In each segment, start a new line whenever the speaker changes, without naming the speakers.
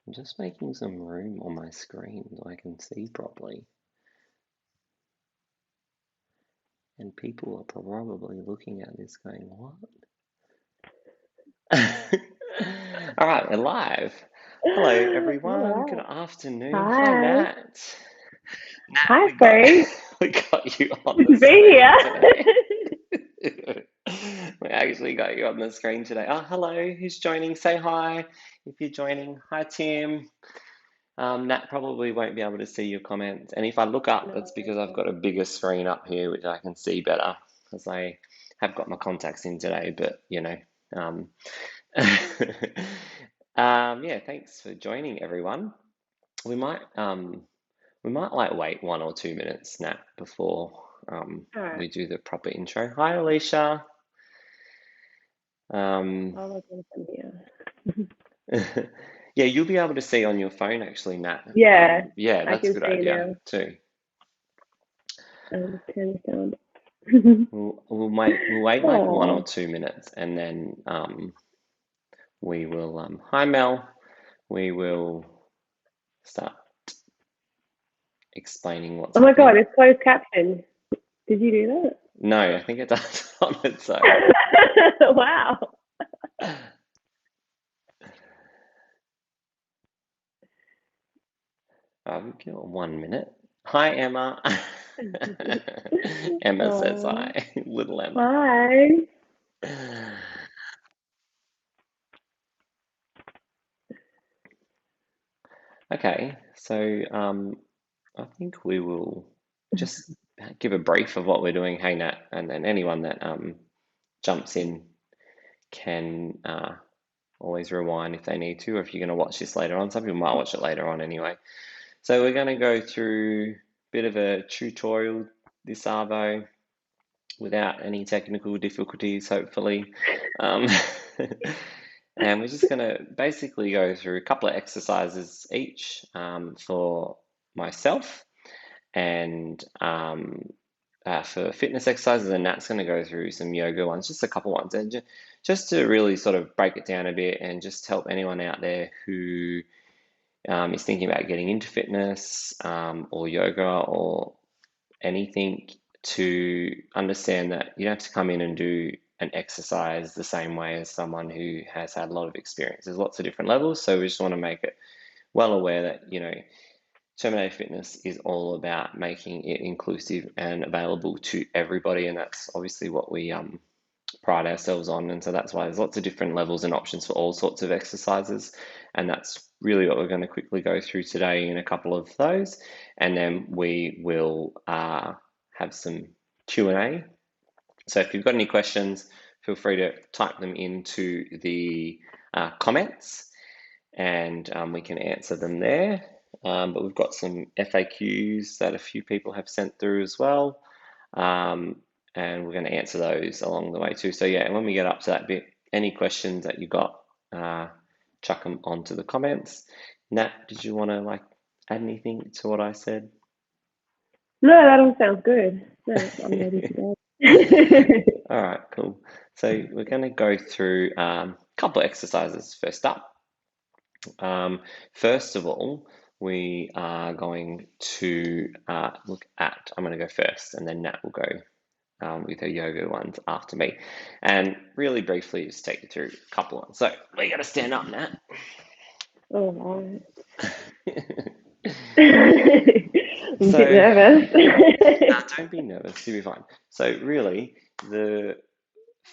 I'm just making some room on my screen so I can see properly. And people are probably looking at this going, what? All right, we're live. Hello, everyone. Good
All right.
afternoon. Hi,
Hi.
Nat. Nat,
Hi,
we got
Faye.
we got you on
Good
the
to be
screen
here.
today. We actually got you on the screen today. Oh, hello. Who's joining? Say hi if you're joining. Hi, Tim. Nat probably won't be able to see your comments, and if I look up,
No,
it's because I've got a bigger screen up here, which I can see better because I have got my contacts in today. But um, yeah, thanks for joining, everyone. We might like wait 1 or 2 minutes, Nat, before
all right.
we do the proper intro. Hi, Alicia. Um,
I'll look in from here.
yeah, you'll be able to see on your phone, actually, Nat.
Yeah,
Yeah,
I
that's a
can
good
see
idea
now.
too.
Turn the sound.
We'll wait like one or
Oh,
2 minutes, and then we will. Hi, Mel. We will start explaining what's
oh my God,
happening.
it's closed caption. Did you do
No, I think it does on its own.
that? Wow.
We've got 1 minute. Hi, Emma. Emma says
Oh,
hi, little Emma.
hi.
Okay, so I think we will just give a brief of what we're doing. Hey, Nat, and then anyone that jumps in can always rewind if they need to, or if you're going to watch this later on. Some people might watch it later on anyway. So we're going to go through a bit of a tutorial this Arvo without any technical difficulties, hopefully. Um, and we're just going to basically go through a couple of exercises each for myself and for fitness exercises, and Nat's going to go through some yoga ones, just a couple ones, and just to really sort of break it down a bit and just help anyone out there who is thinking about getting into fitness or yoga or anything to understand that you don't have to come in and do an exercise the same way as someone who has had a lot of experience. There's lots of different levels, so we just want to make it well aware that Terminator Fitness is all about making it inclusive and available to everybody, and that's obviously what we pride ourselves on. And so that's why there's lots of different levels and options for all sorts of exercises, and that's really what we're going to quickly go through today in a couple of those, and then we will have some Q&A. So if you've got any questions, feel free to type them into the comments, and we can answer them there. But we've got some FAQs that a few people have sent through as well. And we're going to answer those along the way too. So yeah, and when we get up to that bit, any questions that you got, chuck them onto the comments. Nat, did you want to add anything to what I said?
No, that all sounds good. No, I'm ready to go.
All right, cool. So we're going to go through a couple of exercises first up. First of all, we are going to look at, I'm going to go first, and then Nat will go with her yoga ones after me. And really briefly, just take you through a couple ones. So we got to stand up, Nat.
All right. I'm a bit
So,
nervous.
don't be nervous, you'll be fine. So, really, the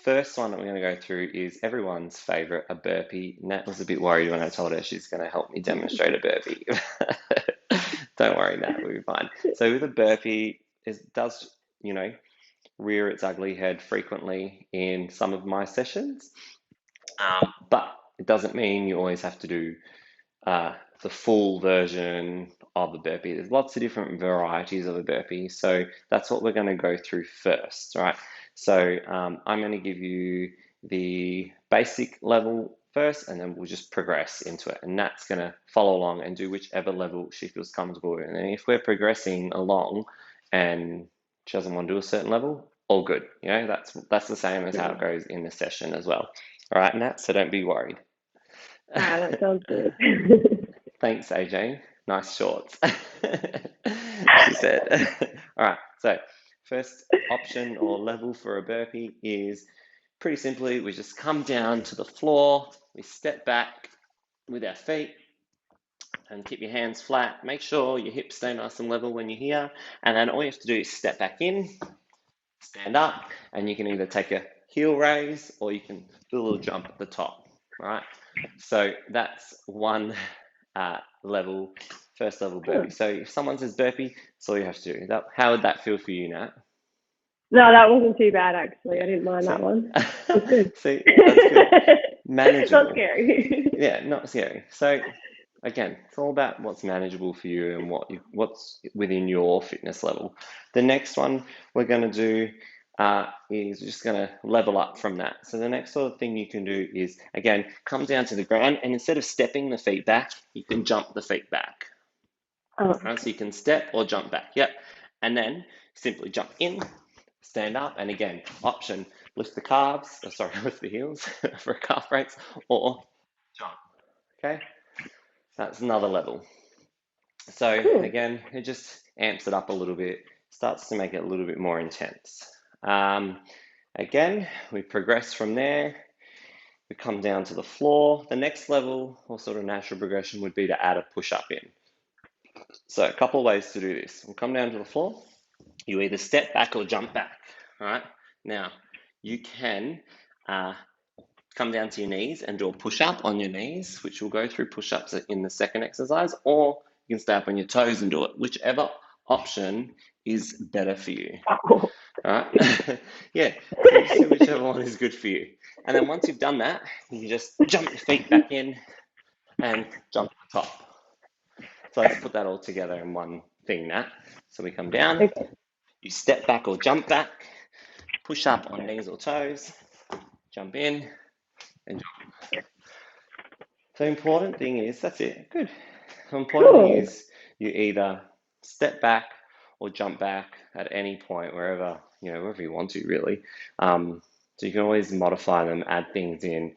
first one that we're going to go through is everyone's favorite, a burpee. Nat was a bit worried when I told her she's going to help me demonstrate a burpee. Don't worry, Nat, we'll be fine. So, with a burpee, it does, rear its ugly head frequently in some of my sessions, but it doesn't mean you always have to do the full version of a burpee. There's lots of different varieties of a burpee, so that's what we're going to go through first, right? So I'm going to give you the basic level first, and then we'll just progress into it. And Nat's going to follow along and do whichever level she feels comfortable with. And if we're progressing along and she doesn't want to do a certain level, all good. That's the same as how it goes in the session as well. All right, Nat, so don't be worried.
Ah, that sounds good.
Thanks, AJ. Nice shorts. She said. All right, so first option or level for a burpee is pretty simply we just come down to the floor, we step back with our feet and keep your hands flat. Make sure your hips stay nice and level when you're here. And then all you have to do is step back in, stand up, and you can either take a heel raise or you can do a little jump at the top. All right. So that's one level, first level burpee.
Oh.
So if someone says burpee, that's all you have to do. How would that feel for you, Nat?
No, that wasn't too bad actually. I
Yeah.
didn't mind that
See?
one. It was good.
See, that's good.
Not
Manageable.
scary.
Yeah, not scary. So again, it's all about what's manageable for you and what's within your fitness level. The next one we're going to do is just going to level up from that. So the next sort of thing you can do is, again, come down to the ground and instead of stepping the feet back, you can jump the feet back.
Oh,
Right, so you can step or jump back. Yep. And then simply jump in, stand up, and again, option, lift the calves, sorry, lift the heels for a calf raise or jump. Okay. That's another level. So
cool.
again, it just amps it up a little bit, starts to make it a little bit more intense. Um, Again, we progress from there. We come down to the floor. The next level, or sort of natural progression, would be to add a push-up in. So a couple of ways to do this. We'll come down to the floor. You either step back or jump back. All right. Now, you can come down to your knees and do a push-up on your knees, which we'll go through push-ups in the second exercise, or you can stay up on your toes and do it, whichever option is better for you.
Oh.
All right. Yeah. So just do whichever one is good for you. And then once you've done that, you can just jump your feet back in and jump to the top. So let's put that all together in one thing, Nat. So we come down,
Okay.
you step back or jump back, push up on knees or toes, jump in, and jump. The important thing is, that's it, good. The important thing
Cool.
is you either step back or jump back at any point, wherever you want to, really. So you can always modify them, add things in,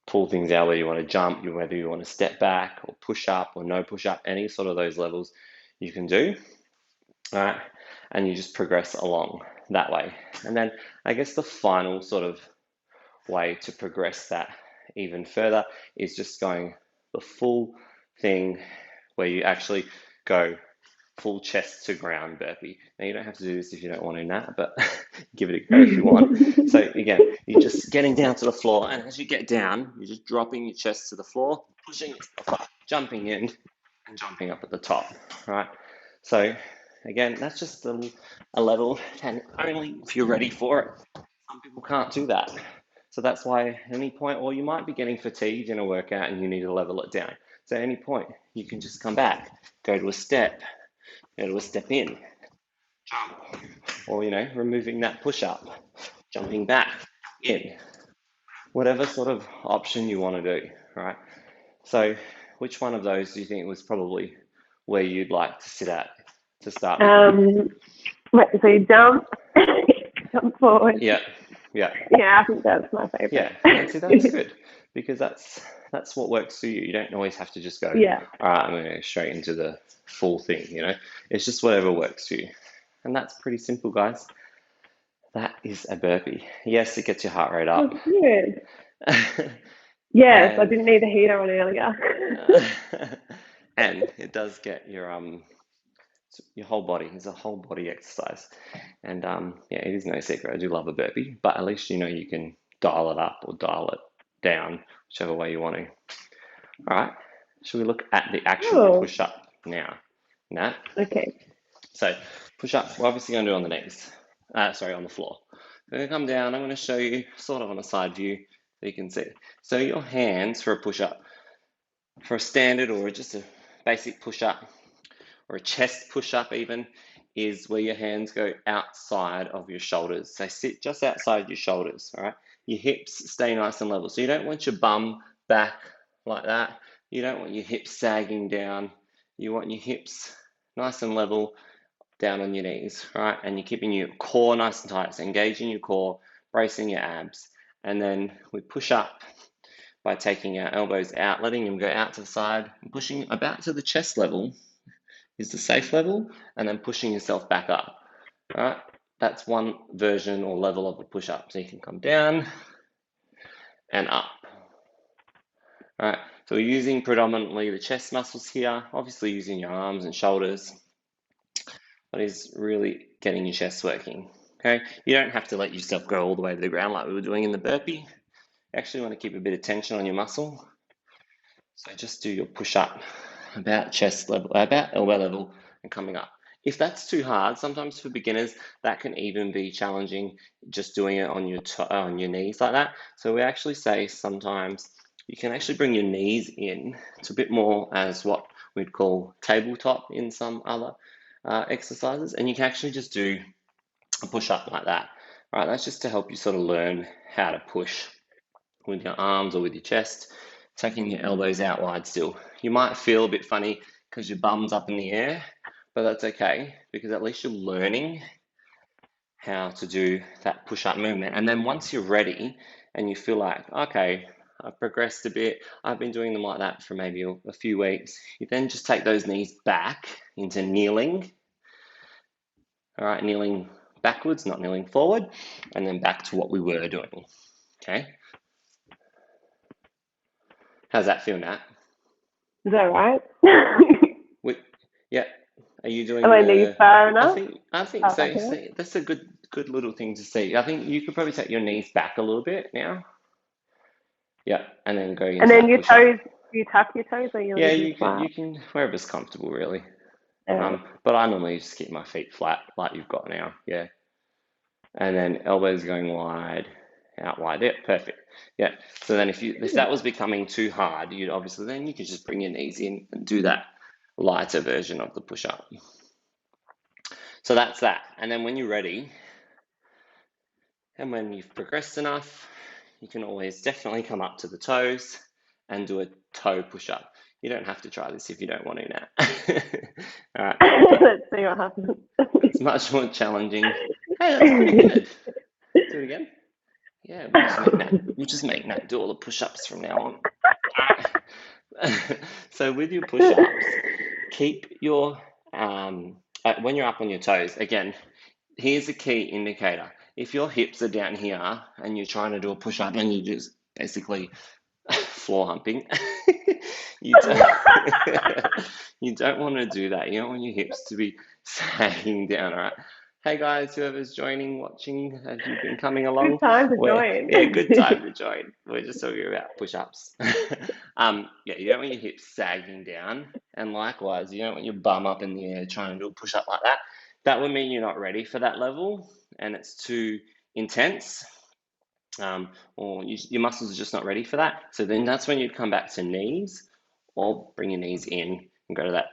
pull things out where you want to jump, whether you want to step back or push up or no push up, any sort of those levels you can do. All right, and you just progress along that way. And then I guess the final sort of way to progress that even further is just going the full thing where you actually go full chest to ground burpee. Now you don't have to do this if you don't want to, Nat, but give it a go if you want. So again, you're just getting down to the floor, and as you get down, you're just dropping your chest to the floor, pushing yourself up, jumping in, and jumping up at the top. Right. So again, that's just a level, and only if you're ready for it. Some people can't do that. So that's why at any point, or you might be getting fatigued in a workout and you need to level it down. So at any point, you can just come back, go to a step in, jump, or removing that push up, jumping back in, whatever sort of option you want to do, right? So which one of those do you think was probably where you'd like to sit at to start with?
Wait, so you jump, jump forward.
Yeah, yeah,
Yeah, I think that's my
yeah.
favorite.
And see, that's good because that's what works for you. You don't always have to just go,
Yeah.
all right, I'm going to go straight into the full thing, It's just whatever works for you. And that's pretty simple, guys. That is a burpee. Yes, it gets your heart rate up.
That's good. Yes, I
And
didn't need the heater on earlier.
and it does get your whole body. It's a whole body exercise. And yeah, it is no secret. I do love a burpee, but at least you can dial it up or dial it down, whichever way you want to. All right. Should we look at the actual
Oh,
push up now? Nat?
okay.
So push up, we're obviously going to do on the knees. Sorry, on the floor. We're going to come down. I'm going to show you sort of on a side view so you can see. So your hands for a push up, for a standard or just a basic push up or a chest push up even, is where your hands go outside of your shoulders. They sit just outside your shoulders, all right? Your hips stay nice and level. So you don't want your bum back like that. You don't want your hips sagging down. You want your hips nice and level down on your knees, right? And you're keeping your core nice and tight. So engaging your core, bracing your abs. And then we push up by taking our elbows out, letting them go out to the side, and pushing about to the chest level is the safe level, and then pushing yourself back up. All right, that's one version or level of a push-up. So you can come down and up. All right, so we're using predominantly the chest muscles here, obviously using your arms and shoulders, but is really getting your chest working. Okay, you don't have to let yourself go all the way to the ground like we were doing in the burpee. You actually want to keep a bit of tension on your muscle. So just do your push-up about chest level, about elbow level, and coming up. If that's too hard, sometimes for beginners, that can even be challenging, just doing it on your knees like that. So we actually say sometimes you can actually bring your knees in to a bit more as what we'd call tabletop in some other exercises, and you can actually just do a push-up like that. All right, that's just to help you sort of learn how to push with your arms or with your chest, taking your elbows out wide still. You might feel a bit funny because your bum's up in the air, but that's okay because at least you're learning how to do that push-up movement. And then once you're ready and you feel like, okay, I've progressed a bit, I've been doing them like that for maybe a few weeks, you then just take those knees back into kneeling. All right, kneeling backwards, not kneeling forward, and then back to what we were doing. Okay. How's that feel, Nat?
Is that right?
We, yeah. Are you
Am
doing
I knees
the?
far
I
enough?
think I think
Far back
so.
enough?
So that's a good little thing to see. I think you could probably take your knees back a little bit now. Yeah, and then go
And
into
then
that
your
push up.
toes, do you tuck your toes or you
Yeah,
leave them
you can wherever's comfortable really.
flat?
But I normally just keep my feet flat like you've got now. Yeah, and then elbows going wide, out wide. Yeah, perfect. Yeah. So then if that was becoming too hard, you'd obviously then you could just bring your knees in and do that lighter version of the push up. So that's that. And then when you're ready, and when you've progressed enough, you can always definitely come up to the toes and do a toe push up. You don't have to try this if you don't want to now. All right, but
Let's see what happens.
it's much more challenging. Hey, that's pretty good. Do it again. Yeah, we'll just make Nat do all the push-ups from now on. So with your push-ups, keep your when you're up on your toes, again, here's a key indicator. If your hips are down here and you're trying to do a push-up and you're just basically floor humping, you don't you don't want to do that. You don't want your hips to be sagging down, all right? Hey guys, whoever's joining, watching, as you've been coming
Good
along,
time to join.
yeah, good time to join. We're just talking about push-ups. Yeah, you don't want your hips sagging down, and likewise, you don't want your bum up in the air trying to do a push-up like that. That would mean you're not ready for that level, and it's too intense, or your muscles are just not ready for that. So then that's when you'd come back to knees, or bring your knees in and go to that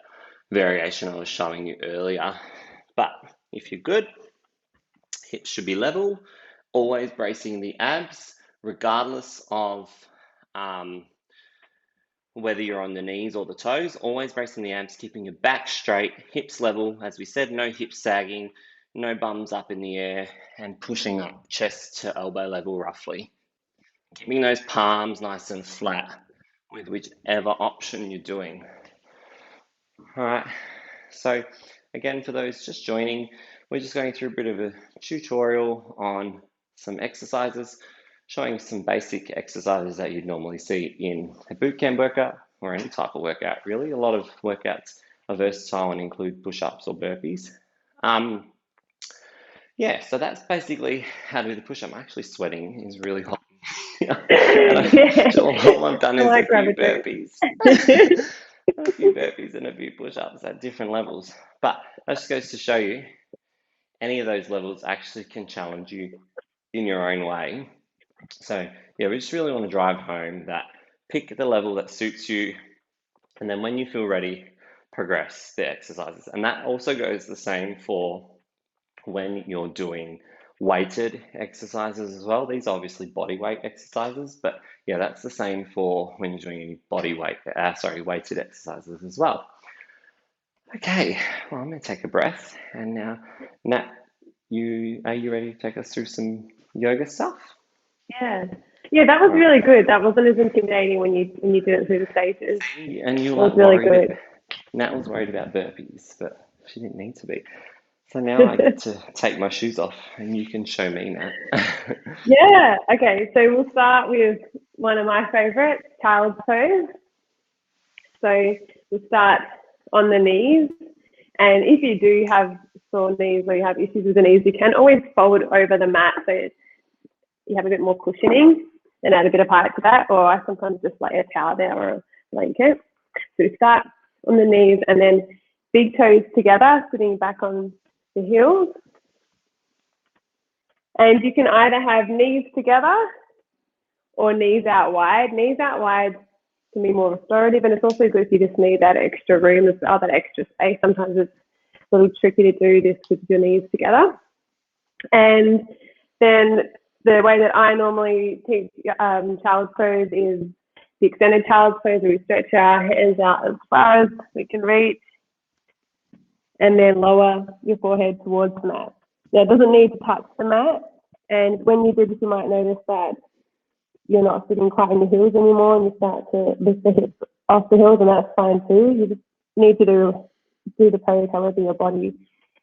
variation I was showing you earlier. But if you're good, hips should be level, always bracing the abs, regardless of whether you're on the knees or the toes, always bracing the abs, keeping your back straight, hips level, as we said, no hips sagging, no bums up in the air, and pushing up chest to elbow level roughly. Keeping those palms nice and flat with whichever option you're doing. All right, so again, for those just joining, we're just going through a bit of a tutorial on some exercises, showing some basic exercises that you'd normally see in a boot camp workout or any type of workout, really. A lot of workouts are versatile and include push-ups or burpees. Yeah, so that's basically how to do the push-up. I'm actually sweating. It's really hot.
Yeah,
So all I've done
I
is a
might grab
few
a drink.
burpees. A few burpees and a few push-ups at different levels. But that just goes to show you any of those levels actually can challenge you in your own way. So yeah, we just really want to drive home that pick the level that suits you, and then when you feel ready, progress the exercises. And that also goes the same for when you're doing weighted exercises as well. These are obviously body weight exercises, but yeah, that's the same for when you're doing any weighted exercises as well. Okay, well, I'm going to take a breath, and now, Nat, are you ready to take us through some yoga stuff?
Yeah. Yeah, that was really good. That wasn't as intimidating when you did it through the stages.
And you
It
were
was
like
really
worried.
good.
Nat was worried about burpees, but she didn't need to be. So now I get to take my shoes off, and you can show me, Nat.
Yeah. Okay. So we'll start with one of my favorites, child's pose. So we'll start on the knees. And if you do have sore knees or you have issues with the knees, you can always fold over the mat so you have a bit more cushioning and add a bit of height to that. Or I sometimes just lay a towel there or a blanket. So we start on the knees and then big toes together, sitting back on the heels. And you can either have knees together or knees out wide. Knees out wide can be more restorative, and it's also good if you just need that extra room as well, that extra space. Sometimes it's a little tricky to do this with your knees together. And then the way that I normally teach child's pose is the extended child's pose, where we stretch our hands out as far as we can reach and then lower your forehead towards the mat. Now, it doesn't need to touch the mat. And when you do this, you might notice that you're not sitting quite in the heels anymore and you start to lift the hips off the heels, and that's fine too. You just need to do the pose however your body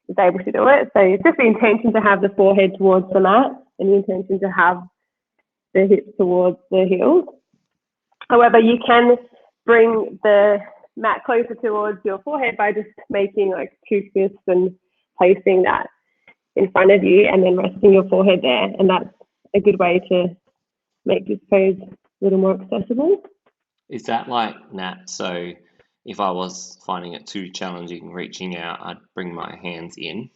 is able to do it. So it's just the intention to have the forehead towards the mat and the intention to have the hips towards the heels. However, you can bring the mat closer towards your forehead by just making like two fists and placing that in front of you and then resting your forehead there. And that's a good way to make this pose a little more accessible.
Is that like Nat? So if I was finding it too challenging reaching out, I'd bring my hands in.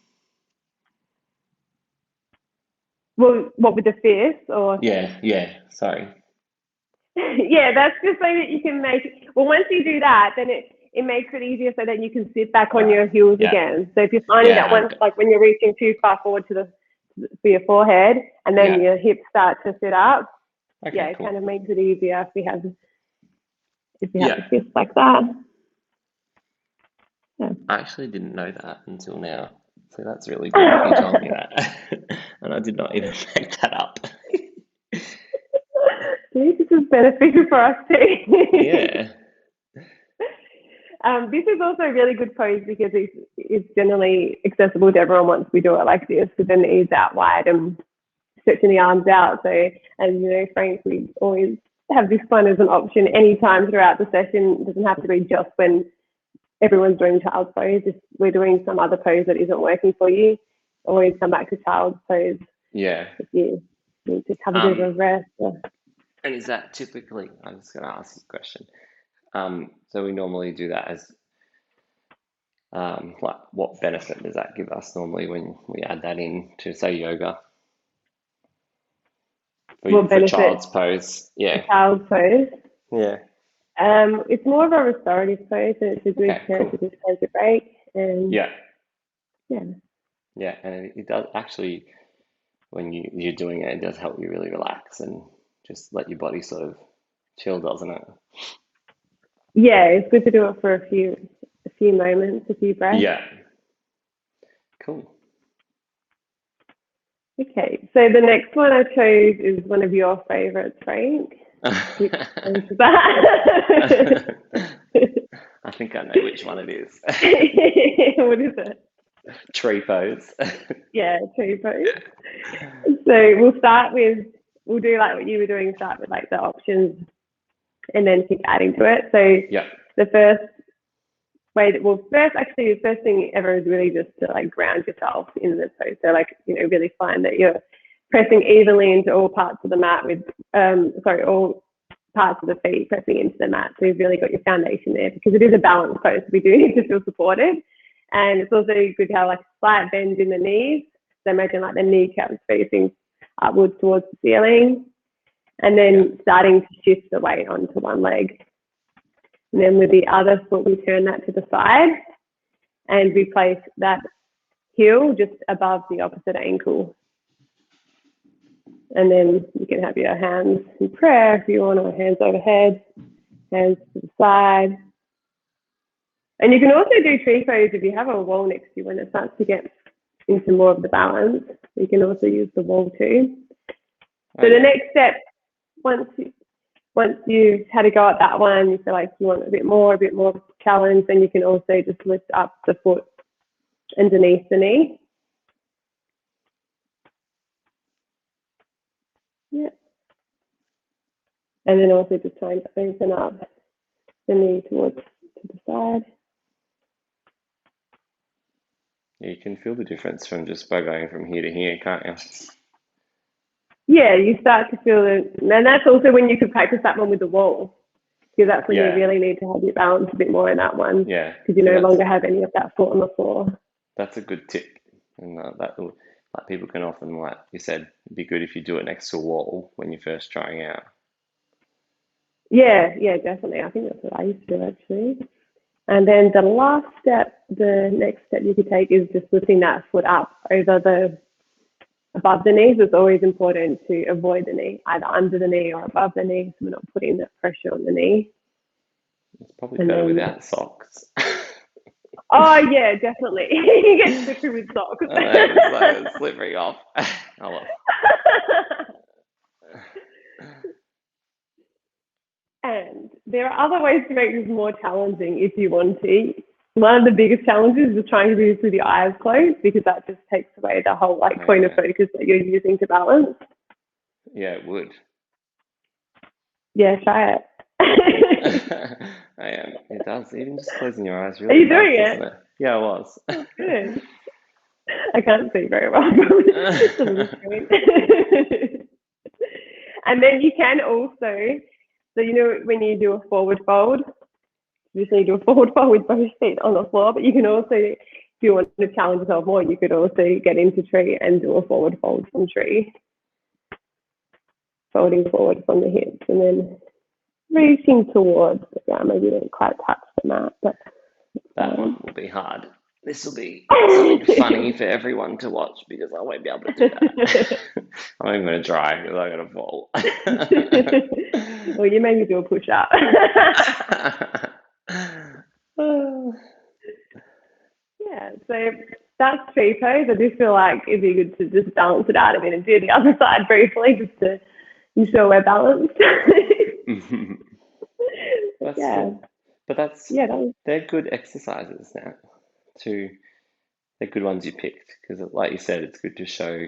Well, what with the fist or?
Yeah, sorry.
Yeah, that's just so that you can make it. Well, once you do that, then it makes it easier so that you can sit back on your heels again. So if you're finding that once, like when you're reaching too far forward for your forehead and then your hips start to sit up, it kind of makes it easier if you have the fist like that.
Yeah. I actually didn't know that until now. So that's really good that you told me that. And I did not even make that up.
This is beneficial for us too.
Yeah.
This is also a really good pose because it's generally accessible to everyone once we do it like this, with the knees out wide and stretching the arms out. So, as you know, Frank, we always have this one as an option anytime throughout the session. It doesn't have to be just when everyone's doing child's pose. If we're doing some other pose that isn't working for you, always come back to child's pose.
Yeah.
If you need to have a bit of a rest.
And is that typically, I'm just going to ask this question. So we normally do that as, like, what benefit does that give us normally when we add that in to, say, yoga? For child's pose,
Child's pose.
Yeah.
It's more of a restorative pose, so it's a good chance to just take a break. And
yeah, and it does actually, when you're doing it, it does help you really relax and just let your body sort of chill, doesn't it?
Yeah, it's good to do it for a few moments, a few breaths.
Yeah. Cool.
Okay, so the next one I chose is one of your favorites, Frank. Which one is that?
I think I know which one it is.
What is it?
Tree pose.
Yeah, tree pose. So we'll do like what you were doing, start with like the options and then keep adding to it. So the first thing ever is really just to like ground yourself in the pose. So like, really find that you're pressing evenly into all parts of the mat with, all parts of the feet pressing into the mat. So you've really got your foundation there because it is a balanced pose. We do need to feel supported. And it's also good to have like a slight bend in the knees. So imagine like the kneecaps facing upwards towards the ceiling. And then starting to shift the weight onto one leg. And then with the other foot, we turn that to the side and we place that heel just above the opposite ankle. And then you can have your hands in prayer if you want, or hands overhead, hands to the side. And you can also do tree pose if you have a wall next to you when it starts to get into more of the balance. You can also use the wall too. So the next step once you've had a go at that one, you feel like you want a bit more challenge, then you can also just lift up the foot underneath the knee. Yeah. And then also just trying to open up the knee towards to the side.
You can feel the difference from just by going from here to here, can't you?
Yeah, you start to feel it. And that's also when you can practice that one with the wall, because that's when you really need to have your balance a bit more in that one.
Yeah.
Because you no longer have any of that foot on the floor.
That's a good tip. And that like people can often, like you said, it'd be good if you do it next to a wall when you're first trying out.
Yeah, definitely. I think that's what I used to do actually. And then the next step you could take is just lifting that foot up above the knees. It's always important to avoid the knee, either under the knee or above the knee, so we're not putting that pressure on the knee.
It's probably better without socks.
Oh yeah, definitely. You get slippery with socks.
It's slippery off. Oh well.
And there are other ways to make this more challenging if you want to. One of the biggest challenges is trying to do this with your eyes closed, because that just takes away the whole point of focus that you're using to balance.
Yeah, it would.
Yeah, try it.
I am. It does. Even just closing your eyes really.
Are you doing it?
Doesn't it? Yeah, I was.
Oh, good. I can't see very well from the screen. And then you can also, so you know when you do a forward fold, you just need to do a forward fold with both feet on the floor, but you can also, if you want to challenge yourself more, you could also get into tree and do a forward fold from tree. Folding forward from the hips and then reaching towards the ground. Maybe you don't quite touch the mat, but
that one will be hard. This will be something funny for everyone to watch, because I won't be able to do that. I'm even going to try, because I'm going to fall.
Well, you made me do a push-up. Yeah, so that's tree pose. I do feel like it'd be good to just balance it out a bit and do the other side briefly, just to ensure we're balanced.
That's cool. But they're good exercises now. They're good ones you picked, because, like you said, it's good to show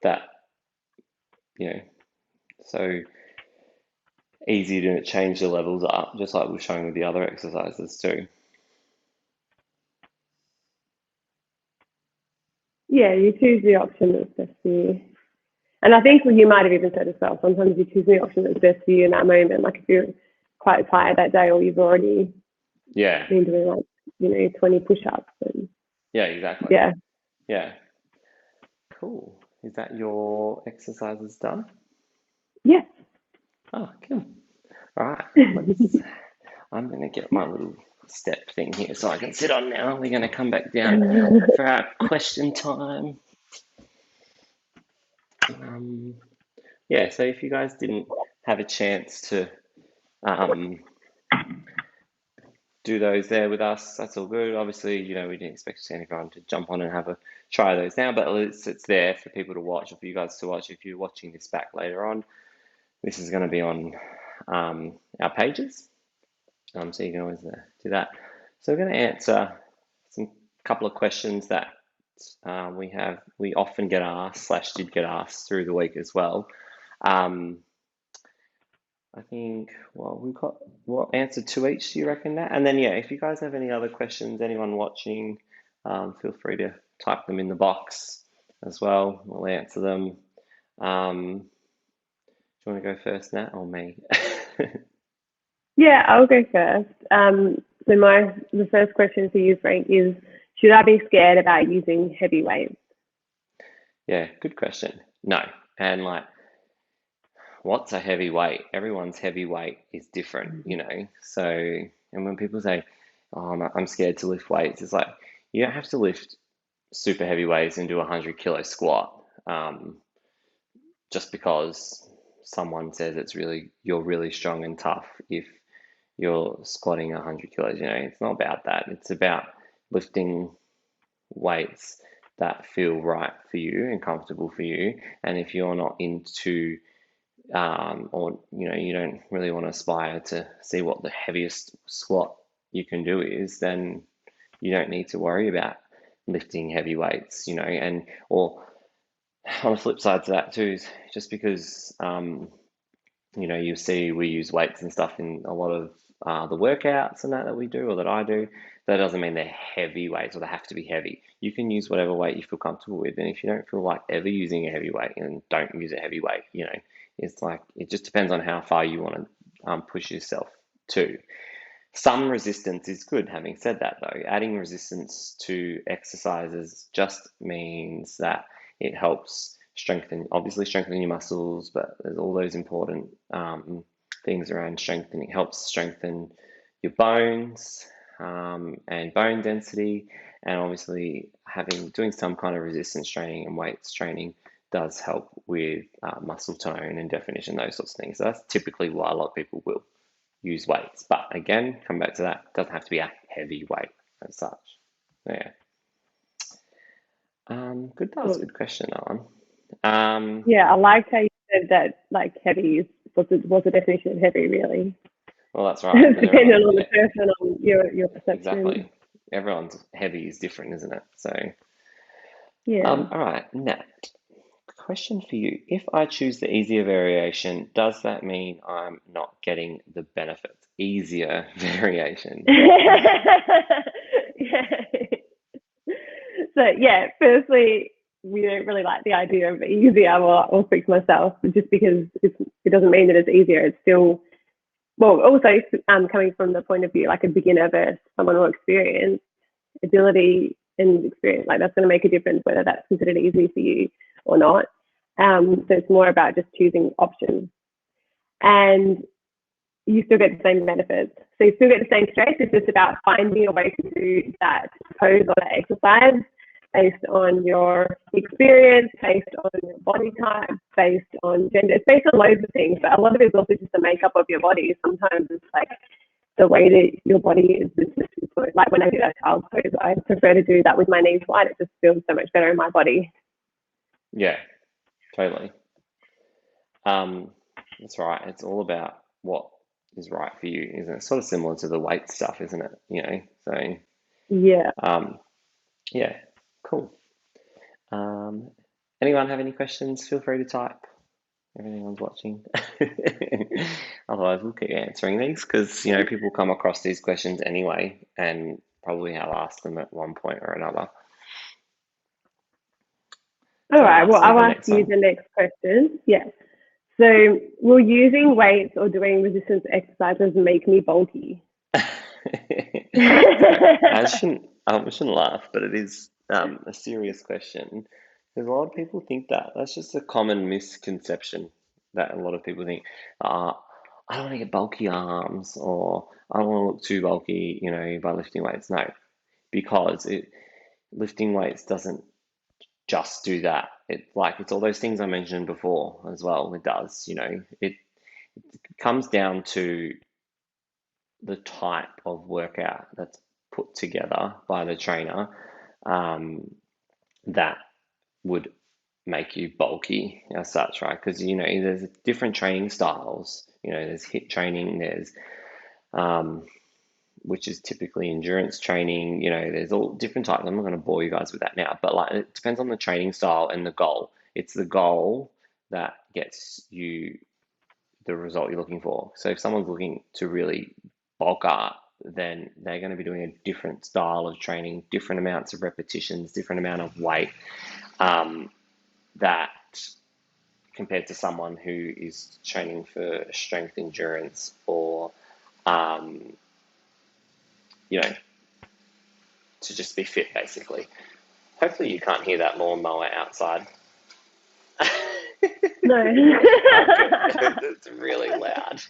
that, so easy to change the levels up, just like we're showing with the other exercises too.
Yeah, you choose the option that's best for you. And I think you might have even said as well, sometimes you choose the option that's best for you in that moment. Like if you're quite tired that day, or you've already been doing 20 push-ups.
Yeah, exactly.
Yeah.
Yeah. Cool. Is that your exercises done?
Yeah.
Oh, cool. All right. I'm going to get my little step thing here so I can sit on now. We're going to come back down for our question time. So if you guys didn't have a chance to do those there with us, that's all good. Obviously, we didn't expect anyone to jump on and have a try those now, but it's there for people to watch, or for you guys to watch. If you're watching this back later on, this is going to be on our pages, so you can always do that. So we're going to answer some couple of questions that we often get asked / did get asked through the week as well. I think, we'll answer 2 each, do you reckon that? And then, if you guys have any other questions, anyone watching, feel free to type them in the box as well. We'll answer them. Do you want to go first, Nat, or me?
Yeah, I'll go first. So the first question for you, Frank, is, should I be scared about using heavy weights?
Yeah, good question. No. And what's a heavy weight? Everyone's heavy weight is different, So, and when people say, "Oh, I'm scared to lift weights," it's like, you don't have to lift super heavy weights and do a 100-kilo squat just because someone says you're really strong and tough if you're squatting 100 kilos. It's not about that. It's about lifting weights that feel right for you and comfortable for you. And if you're not into or you don't really want to aspire to see what the heaviest squat you can do is, then you don't need to worry about lifting heavy weights, and or on the flip side to that too is just because you see we use weights and stuff in a lot of the workouts and that we do or that I do. That doesn't mean they're heavy weights or they have to be heavy. You can use whatever weight you feel comfortable with, and if you don't feel like ever using a heavy weight, and don't use a heavy weight. It's like it just depends on how far you want to push yourself to. Some resistance is good. Having said that, though, adding resistance to exercises just means that it helps obviously strengthen your muscles, but there's all those important things around strengthening. It helps strengthen your bones and bone density, and obviously doing some kind of resistance training and weights training does help with muscle tone and definition, those sorts of things. So that's typically why a lot of people will use weights. But again, come back to that, it doesn't have to be a heavy weight as such. Yeah. Good. That was a good question, that one.
Yeah, I liked how you said that, like, heavy was the definition of heavy, really.
Well, that's right.
Depending on the person, on your perception.
Exactly. Everyone's heavy is different, isn't it? So,
yeah.
All right, Nat. Question for you. If I choose the easier variation, does that mean I'm not getting the benefits? Easier variation.
Yeah. So, yeah, firstly, we don't really like the idea of easier. I'll speak for myself, just because it doesn't mean that it's easier. It's still, well, also coming from the point of view, like a beginner versus someone more experienced, ability and experience, like that's going to make a difference whether that's considered easy for you or not. So it's more about just choosing options. And you still get the same benefits. So you still get the same strength. It's just about finding a way to do that pose or that exercise based on your experience, based on your body type, based on gender. It's based on loads of things, but a lot of it is also just the makeup of your body. Sometimes it's like the way that your body is. Like when I do that child pose, I prefer to do that with my knees wide. It just feels so much better in my body.
Yeah, totally. That's right. It's all about what is right for you, isn't it? Sort of similar to the weight stuff, isn't it? So
yeah.
Yeah, cool. Anyone have any questions? Feel free to type if anyone's watching. Otherwise, we'll keep answering these because people come across these questions anyway, and probably have asked them at one point or another.
All right. Well, I'll ask you the next question. Yeah. So, will using weights or doing resistance exercises make me bulky?
I shouldn't laugh, but it is a serious question because a lot of people think that. That's just a common misconception that a lot of people think, I don't want to get bulky arms, or I don't want to look too bulky, by lifting weights. No, because lifting weights doesn't just do that. It's all those things I mentioned before as well. It does, it comes down to the type of workout that's put together by the trainer that would make you bulky as such, right? Because there's different training styles. There's HIIT training, there's which is typically endurance training. There's all different types. I'm not going to bore you guys with that now, but it depends on the training style and the goal. It's the goal that gets you the result you're looking for. So if someone's looking to really bulk up, then they're going to be doing a different style of training, different amounts of repetitions, different amount of weight, that compared to someone who is training for strength, endurance, or to just be fit, basically. Hopefully you can't hear that lawnmower outside.
No.
It's really loud.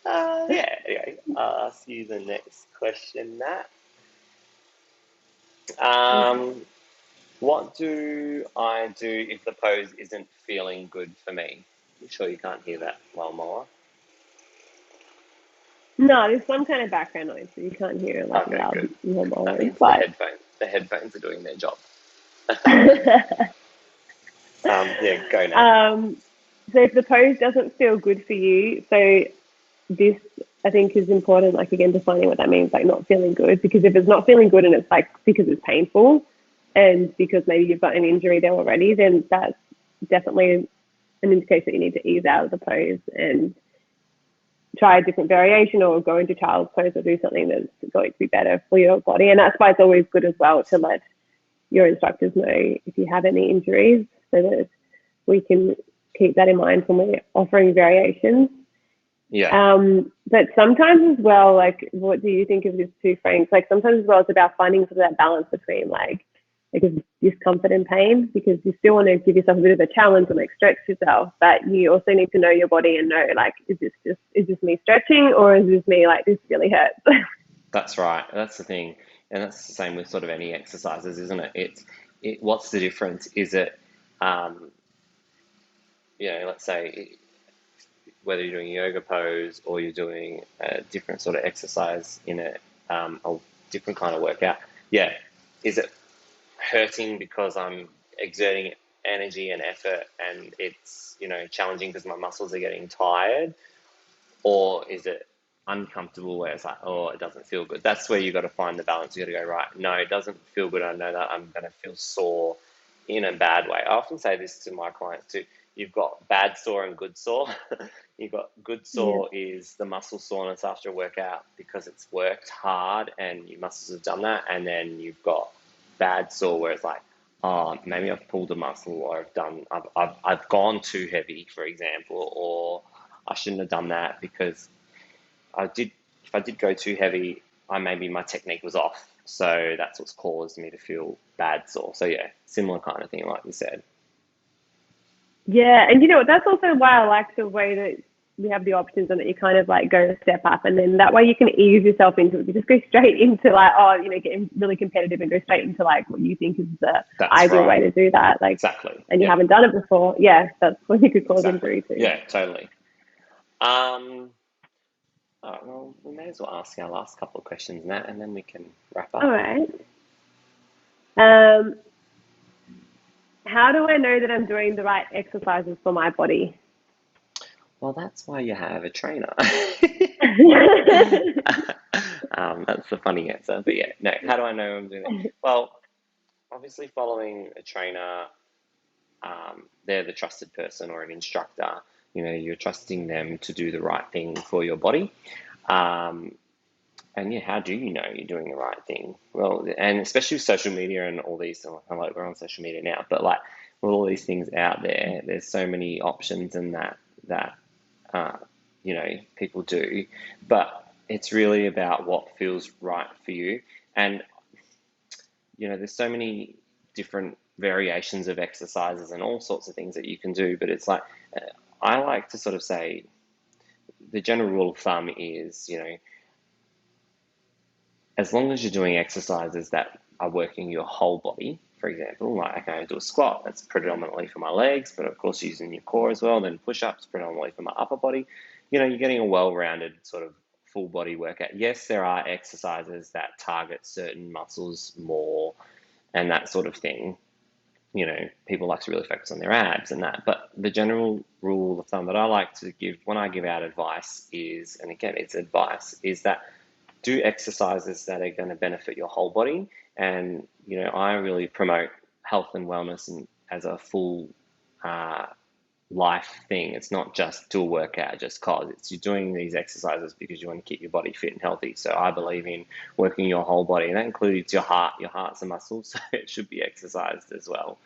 Anyway, I'll ask you the next question, Nat. What do I do if the pose isn't feeling good for me? I'm sure you can't hear that lawnmower.
No, there's some kind of background noise, so you can't hear it like loud.
Good.
Lawnmower,
That means
but
the headphones. the headphones are doing their job.
um,
Yeah, go Nat.
so if the pose doesn't feel good for you, so this I think is important, like again, defining what that means, like not feeling good. Because if it's not feeling good and it's like because it's painful and because maybe you've got an injury there already, then that's definitely an indication that you need to ease out of the pose and try a different variation or go into child's pose or do something that's going to be better for your body. And that's why it's always good as well to let your instructors know if you have any injuries so that we can keep that in mind when we're offering variations.
Yeah.
But sometimes as well, like, what do you think of this too, Frank? Like, sometimes as well, it's about finding sort of that balance between like discomfort and pain, because you still want to give yourself a bit of a challenge and like stretch yourself, but you also need to know your body and know like, is this me stretching or is this me like this really hurts?
That's right. That's the thing, and that's the same with sort of any exercises, isn't it? What's the difference? Is it, um, let's say whether you're doing a yoga pose or you're doing a different sort of exercise in a different kind of workout. Yeah, is it hurting because I'm exerting energy and effort, and it's challenging because my muscles are getting tired, or is it uncomfortable where it's like, oh, it doesn't feel good? That's where you got to find the balance. You got to go, right, no, it doesn't feel good. I know that I'm going to feel sore in a bad way. I often say this to my clients too. You've got bad sore and good sore. You've got good
Yeah.
sore is the muscle soreness after a workout because it's worked hard and your muscles have done that. And then you've got bad sore where it's like, oh, maybe I've pulled a muscle, or I've gone too heavy, for example, or I shouldn't have done that because I did. If I did go too heavy, maybe my technique was off. So that's what's caused me to feel bad sore. So yeah, similar kind of thing, like you said.
Yeah, and you know what? That's also why I like the way that we have the options and that you kind of like go a step up, and then that way you can ease yourself into it. You just go straight into like, oh, getting really competitive and go straight into like what you think is the
That's
ideal way
right.
to do that. Like,
Exactly.
and you
Yeah.
haven't done it before. Yeah, that's when you could cause
Exactly.
injury too.
Yeah. Totally. Um. All right, well, we may as well ask our last couple of questions, Nat, and then we can wrap
All
up.
right. Um, how do I know that I'm doing the right exercises for my body?
Well, that's why you have a trainer. That's the funny answer. But yeah, no, how do I know I'm doing it? Well, obviously, following a trainer, they're the trusted person or an instructor. You're trusting them to do the right thing for your body. Um, and yeah, how do you know you're doing the right thing? Well, and especially with social media and all these, like we're on social media now, but like with all these things out there, there's so many options and that uh, people do, but it's really about what feels right for you. And there's so many different variations of exercises and all sorts of things that you can do, but it's like I like to sort of say the general rule of thumb is, as long as you're doing exercises that are working your whole body. For example, like, okay, I do a squat, that's predominantly for my legs, but of course using your core as well. Then push-ups, predominantly for my upper body. You're getting a well-rounded sort of full body workout. Yes, there are exercises that target certain muscles more and that sort of thing. People like to really focus on their abs and that. But the general rule of thumb that I like to give when I give out advice is, and again, it's advice, is that do exercises that are going to benefit your whole body. And, I really promote health and wellness and as a full uh, life thing. It's not just do a workout just cause. It's you're doing these exercises because you want to keep your body fit and healthy. So I believe in working your whole body, and that includes your heart. Your heart's a muscle, so it should be exercised as well.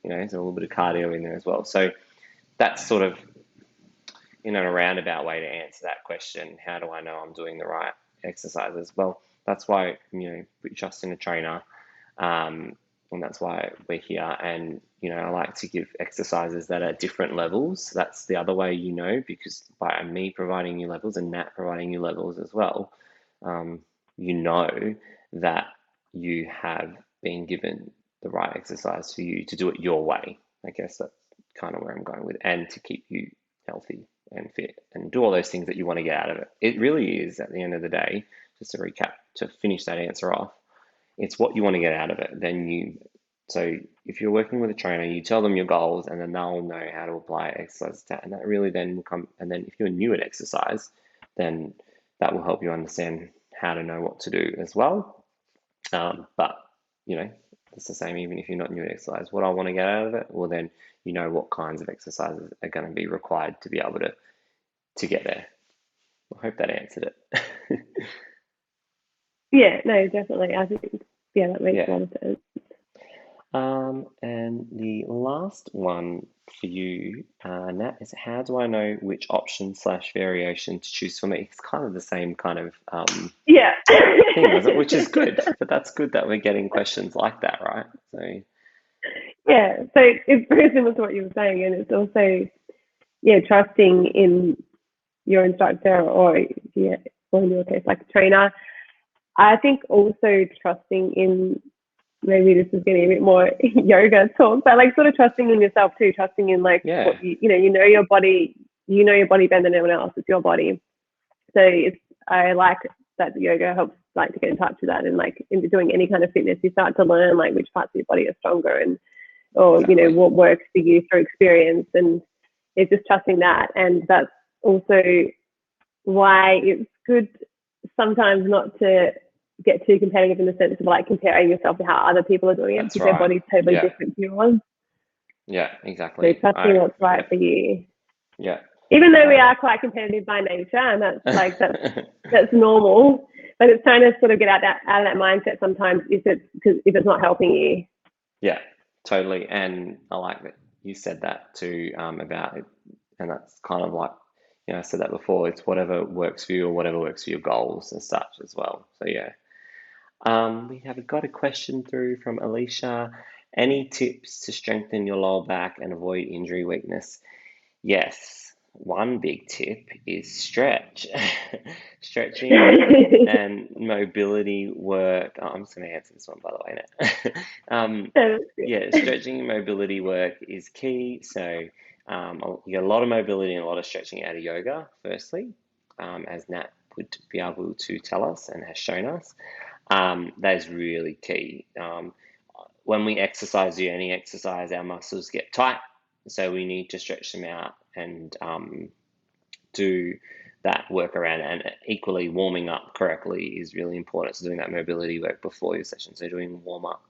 There's a little bit of cardio in there as well. So that's sort of in a roundabout way to answer that question. How do I know I'm doing the right exercises? Well, that's why put your trust in a trainer, um, and that's why we're here. And I like to give exercises that are different levels. That's the other way, because by me providing you levels and Nat providing you levels as well, um, you know that you have been given the right exercise for you to do it your way. I guess that's kind of where I'm going with, and to keep you healthy and fit and do all those things that you want to get out of it. It really is, at the end of the day, just to recap, to finish that answer off, it's what you want to get out of it. So if you're working with a trainer, you tell them your goals, and then they'll know how to apply exercise to that. And that really then will come. And then if you're new at exercise, then that will help you understand how to know what to do as well. But it's the same even if you're not new at exercise. What I want to get out of it, well, then you know what kinds of exercises are going to be required to be able to get there. I hope that answered it.
Yeah, no, definitely. I think, yeah, that makes a
Yeah.
lot of sense.
And the last one for you, Nat, is how do I know which option/variation to choose for me? It's kind of the same kind of
Yeah.
thing, was it? Which is good, but that's good that we're getting questions like that, right? So
Yeah, so it's very similar to what you were saying, and it's also, yeah, trusting in your instructor or, yeah, or in your case, like a trainer. I think also trusting in, maybe this is getting a bit more yoga talk, but like sort of trusting in yourself too, trusting in like
yeah,
what you know your body, better than anyone else. It's your body. So I like that yoga helps like to get in touch with that, and like in doing any kind of fitness, you start to learn like which parts of your body are stronger, and or
exactly.
what works for you through experience, and it's just trusting that. And that's also why it's good sometimes not to get too competitive in the sense of like comparing yourself to how other people are doing it,
That's
because their
right.
body's totally
Yeah,
different to yours.
yeah,
So
exactly.
trusting what's right
Yeah,
for you.
yeah.
Even though we
Um,
are quite competitive by nature, and that's normal, but it's trying to sort of get out of that mindset sometimes if it's not helping you.
Yeah, totally. And I like that you said that too, about it. And that's kind of like, I said that before, it's whatever works for you or whatever works for your goals and such as well. So yeah. We have got a question through from Alicia. Any tips to strengthen your lower back and avoid injury weakness? Yes, one big tip is stretch. Stretching and mobility work. Oh, I'm just going to answer this one, by the way, now. Yeah, stretching and mobility work is key. So you get a lot of mobility and a lot of stretching out of yoga, firstly, as Nat would be able to tell us and has shown us. That is really key. When we exercise, do any exercise, our muscles get tight, so we need to stretch them out and do that work around. And equally, warming up correctly is really important. So doing that mobility work before your session, so doing warm up,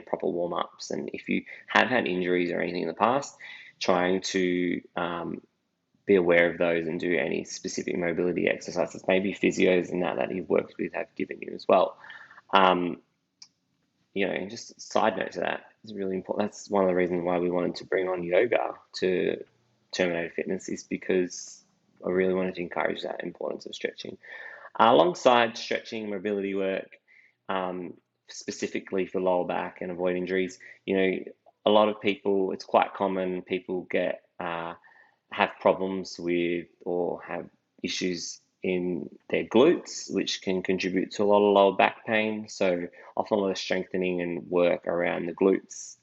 proper warm ups. And if you have had injuries or anything in the past, trying to be aware of those and do any specific mobility exercises. Maybe physios and that you've worked with have given you as well. Um, just side note to that, it's really important. That's one of the reasons why we wanted to bring on yoga to Terminator Fitness, is because I really wanted to encourage that importance of stretching. Alongside stretching mobility work, um, specifically for lower back and avoid injuries, a lot of people, it's quite common, people have problems with or have issues in their glutes, which can contribute to a lot of lower back pain. So often a lot of strengthening and work around the glutes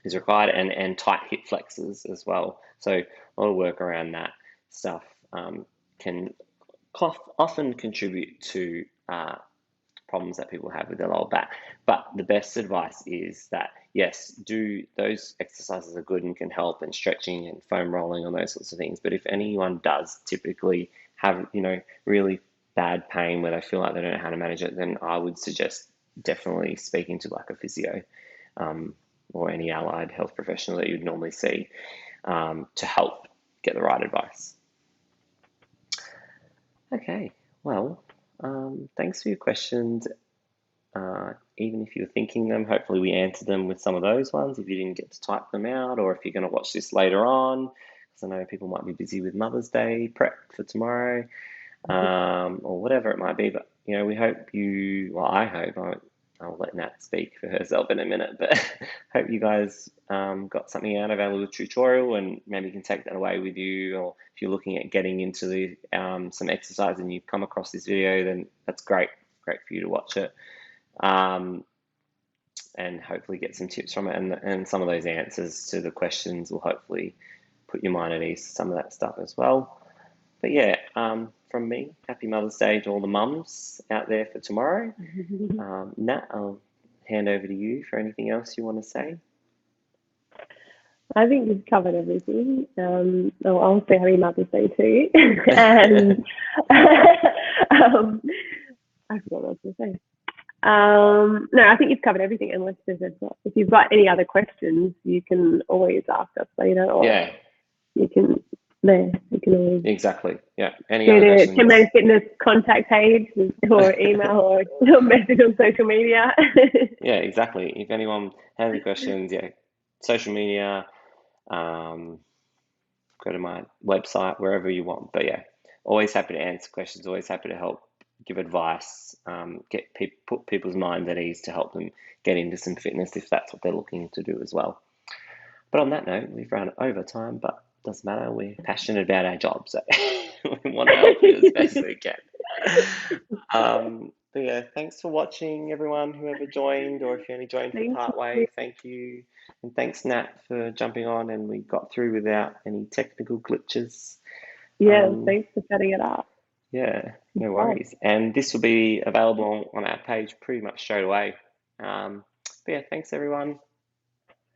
is required, and tight hip flexors as well. So a lot of work around that stuff can often contribute to problems that people have with their lower back. But the best advice is that, yes, do those exercises are good and can help, and stretching and foam rolling and those sorts of things. But if anyone does typically have, really bad pain where they feel like they don't know how to manage it, then I would suggest definitely speaking to like a physio, or any allied health professional that you'd normally see, to help get the right advice. Okay, well, thanks for your questions. Even if you're thinking them, hopefully we answered them with some of those ones. If you didn't get to type them out, or if you're going to watch this later on, because I know people might be busy with Mother's Day prep for tomorrow, or whatever it might be. But we hope I hope, I'll let Nat speak for herself in a minute, but hope you guys got something out of our little tutorial, and maybe you can take that away with you. Or if you're looking at getting into some exercise and you've come across this video, then that's great for you to watch it. And hopefully get some tips from it, and some of those answers to the questions will hopefully put your mind at ease, some of that stuff as well. But yeah, from me, happy Mother's Day to all the mums out there for tomorrow. Nat, I'll hand over to you for anything else you want to say.
I think you've covered everything. I'll say Happy Mother's Day too. And I forgot what I was going to say. No, I think you've covered everything. Unless if you've got any other questions, you can always ask us later, or
Yeah,
you can you can always
exactly. Yeah. Any
go
other
to
questions?
Timbo's Fitness contact page or email or message on social media.
Yeah, exactly. If anyone has any questions, yeah, social media, um, go to my website, wherever you want. But yeah, always happy to answer questions, always happy to help, give advice, put people's minds at ease to help them get into some fitness if that's what they're looking to do as well. But on that note, we've run over time, but doesn't matter. We're passionate about our job, so we want to help you as best we can. But yeah, thanks for watching, everyone, whoever joined, or if you only joined for
Thank
part
you.
way, thank you. And thanks, Nat, for jumping on, and we got through without any technical glitches.
Yeah,
Um,
thanks for setting it up.
yeah, no
Right.
worries. And this will be available on our page pretty much straight away. But yeah, thanks, everyone.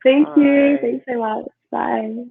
Thank you.
Bye.
Thanks so much. Bye.